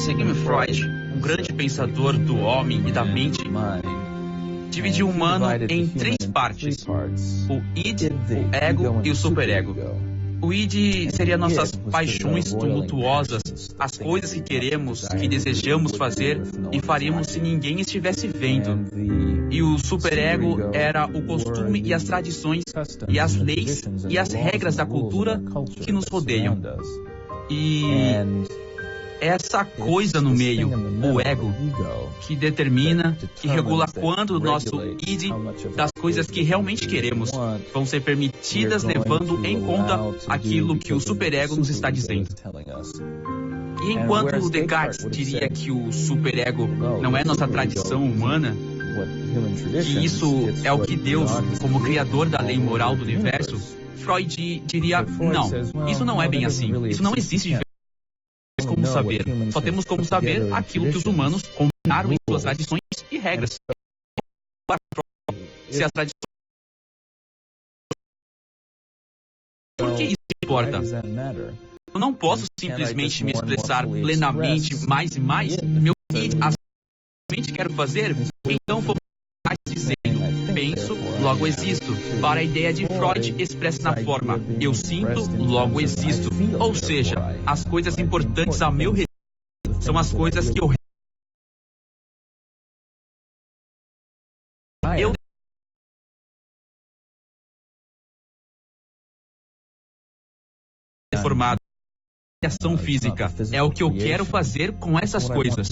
Sigmund Freud, um grande pensador do homem e da mente, dividiu o humano em 3 partes: o id, o ego e o superego. O id seria nossas paixões tumultuosas, as coisas que queremos, que desejamos fazer e faríamos se ninguém estivesse vendo. E o superego era o costume e as tradições e as leis e as regras da cultura que nos rodeiam. E essa coisa no meio, o ego, que determina, que regula quando o nosso id, das coisas que realmente queremos, vão ser permitidas levando em conta aquilo que o superego nos está dizendo. E enquanto Descartes diria que o superego não é nossa tradição humana, que isso é o que Deus, como criador da lei moral do universo, Freud diria, não, isso não é bem assim, isso não existe de como saber. Só temos como saber aquilo que os humanos combinaram em suas tradições e regras. Se as tradições... Por que isso importa? Eu não posso simplesmente me expressar plenamente mais e mais. Meu id, mente quero fazer, então vou mais dizendo, penso, logo existo. Para a ideia de Freud expressa na forma eu sinto, logo existo. Ou seja, as coisas importantes a meu respeito são as coisas que eu formado. Ação física é o que eu quero fazer com essas coisas.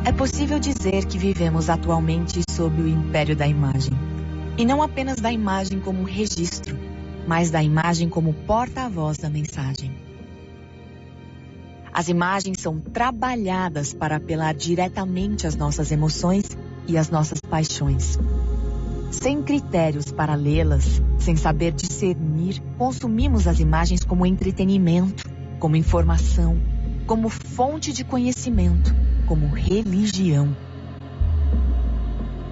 É possível dizer que vivemos atualmente sob o império da imagem. E não apenas da imagem como registro, mas da imagem como porta-voz da mensagem. As imagens são trabalhadas para apelar diretamente às nossas emoções e às nossas paixões. Sem critérios para lê-las, sem saber discernir, consumimos as imagens como entretenimento, como informação, como fonte de conhecimento, como religião.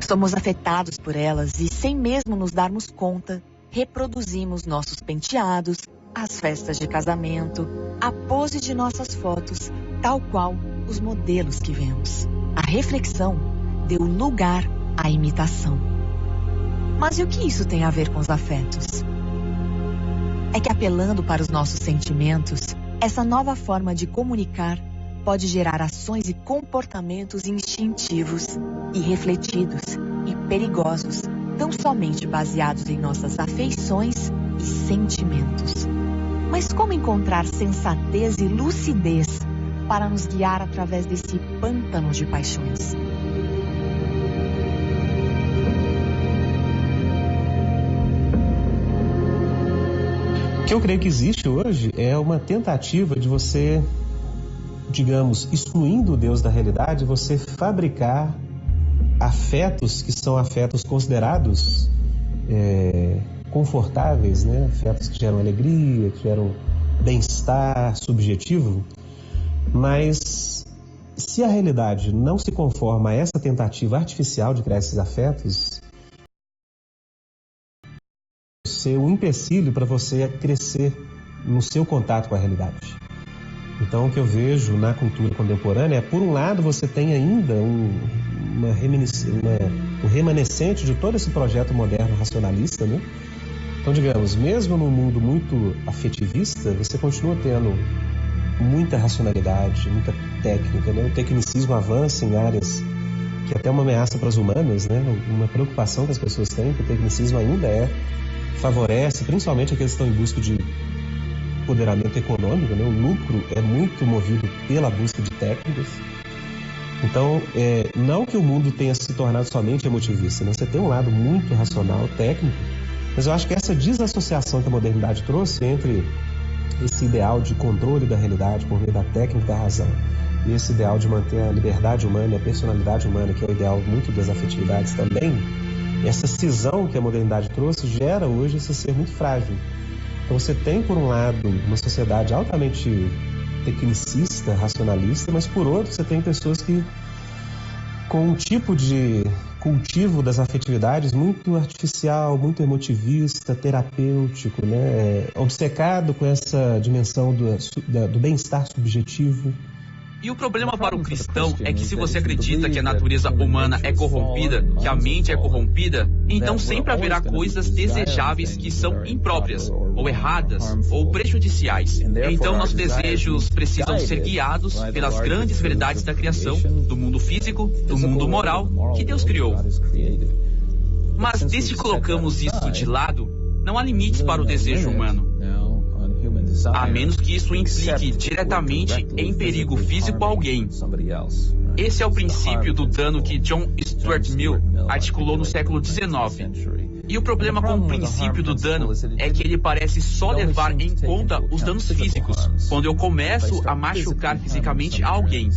Somos afetados por elas e, sem mesmo nos darmos conta, reproduzimos nossos penteados, as festas de casamento, a pose de nossas fotos, tal qual os modelos que vemos. A reflexão deu lugar à imitação. Mas e o que isso tem a ver com os afetos? É que, apelando para os nossos sentimentos, essa nova forma de comunicar pode gerar ações e comportamentos instintivos, irrefletidos e perigosos, tão somente baseados em nossas afeições e sentimentos. Mas como encontrar sensatez e lucidez para nos guiar através desse pântano de paixões? O que eu creio que existe hoje é uma tentativa de você, digamos, excluindo o Deus da realidade, você fabricar afetos que são afetos considerados confortáveis, né? Afetos que geram alegria, que geram bem-estar subjetivo. Mas se a realidade não se conforma a essa tentativa artificial de criar esses afetos, ser um empecilho para você crescer no seu contato com a realidade. Então, o que eu vejo na cultura contemporânea é, por um lado, você tem ainda um remanescente de todo esse projeto moderno racionalista, né? Então, digamos, mesmo num mundo muito afetivista, você continua tendo muita racionalidade, muita técnica, né? O tecnicismo avança em áreas que até é uma ameaça para as humanas, né? Uma preocupação que as pessoas têm, que o tecnicismo ainda favorece, principalmente aqueles que estão em busca de empoderamento econômico, né? O lucro é muito movido pela busca de técnicas. Então, não que o mundo tenha se tornado somente emotivista, né? Você tem um lado muito racional, técnico, mas eu acho que essa desassociação que a modernidade trouxe entre esse ideal de controle da realidade por meio da técnica e da razão e esse ideal de manter a liberdade humana e a personalidade humana, que é o ideal muito das afetividades também, essa cisão que a modernidade trouxe gera hoje esse ser muito frágil. Então você tem, por um lado, uma sociedade altamente tecnicista, racionalista, mas por outro você tem pessoas que com um tipo de cultivo das afetividades muito artificial, muito emotivista, terapêutico, né? Obcecado com essa dimensão do bem-estar subjetivo. E o problema para o cristão é que se você acredita que a natureza humana é corrompida, que a mente é corrompida, então sempre haverá coisas desejáveis que são impróprias, ou erradas, ou prejudiciais. Então nossos desejos precisam ser guiados pelas grandes verdades da criação, do mundo físico, do mundo moral que Deus criou. Mas desde que colocamos isso de lado, não há limites para o desejo humano. A menos que isso implique diretamente em perigo físico a alguém. Esse é o princípio do dano que John Stuart Mill articulou no século XIX. E o problema com o princípio do dano é que ele parece só levar em conta os danos físicos, quando eu começo a machucar fisicamente alguém.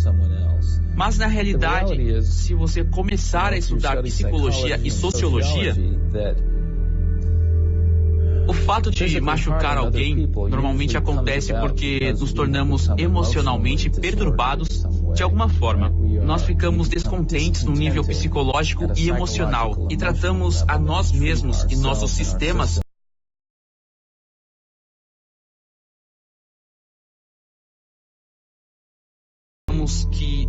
Mas na realidade, se você começar a estudar psicologia e sociologia, o fato de machucar alguém normalmente acontece porque nos tornamos emocionalmente perturbados de alguma forma. Nós ficamos descontentes no nível psicológico e emocional e tratamos a nós mesmos e nossos sistemas que